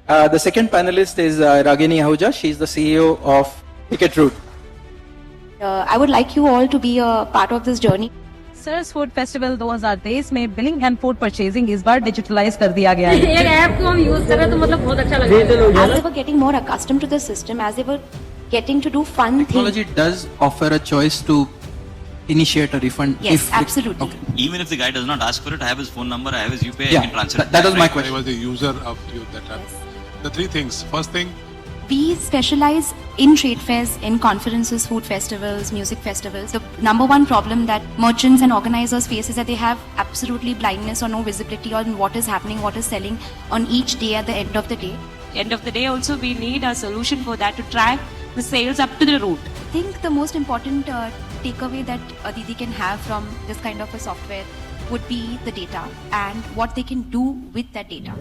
The second panelist is Ragni Ahuja. She's the CEO of TicketRoot. I would like you all to be a part of this journey. Saras Food Festival 2023 में billing and food purchasing इस बार digitalise कर दिया गया है। एक app को हम use कर रहे हैं तो मतलब बहुत अच्छा लग रहा है। As they were getting more accustomed to the system, as they were getting to do fun things. Technology does offer a choice to initiate a refund. Yes, absolutely. Okay. Even if the guy does not ask for it, I have his phone number, I have his UPI, Yeah, I can transfer it. that was my I question. was a user of you that app. The three things. First thing, We specialize in trade fairs, in conferences, food festivals, music festivals. The number one problem that merchants and organizers face is that they have absolutely blindness or no visibility on what is happening, what is selling on each day at the end of the day. End of the day also we need a solution for that to track the sales up to the root. I think the most important takeaway that Didi can have from this kind of a software would be the data and what they can do with that data.